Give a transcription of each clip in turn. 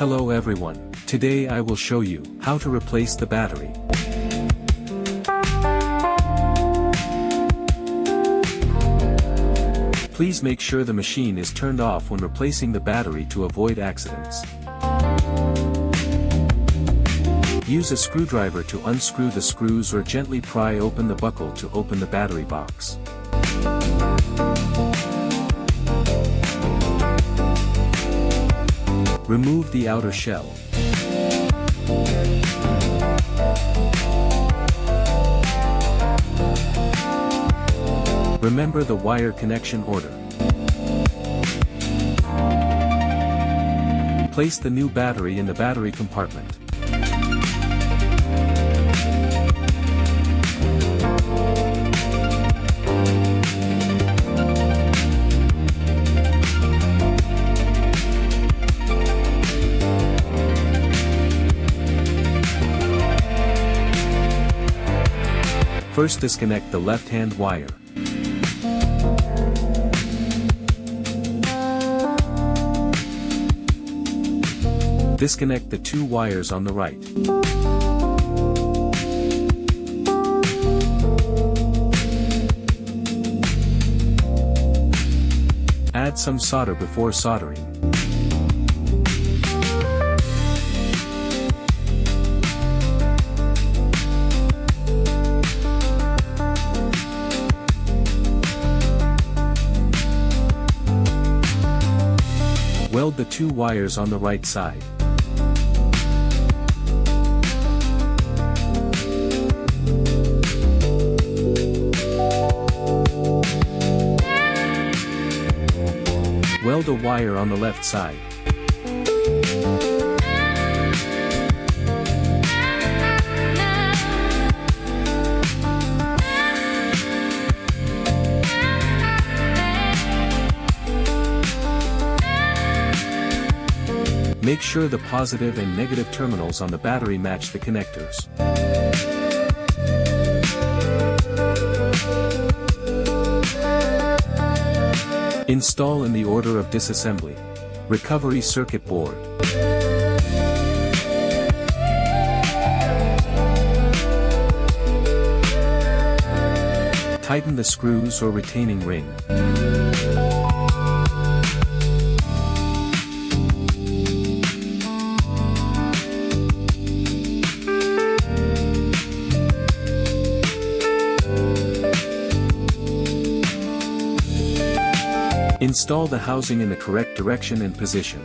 Hello everyone, today I will show you how to replace the battery. Please make sure the machine is turned off when replacing the battery to avoid accidents. Use a screwdriver to unscrew the screws or gently pry open the buckle to open the battery box. Remove the outer shell. Remember the wire connection order. Place the new battery in the battery compartment. First disconnect the left-hand wire. Disconnect the two wires on the right. Add some solder before soldering. Weld the two wires on the right side. Weld a wire on the left side. Make sure the positive and negative terminals on the battery match the connectors. Install in the order of disassembly. Recovery circuit board. Tighten the screws or retaining ring. Install the housing in the correct direction and position.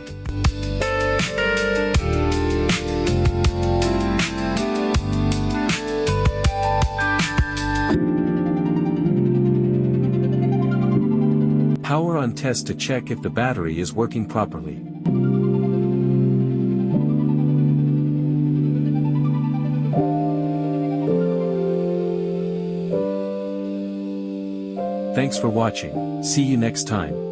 Power on test to check if the battery is working properly. Thanks for watching. See you next time.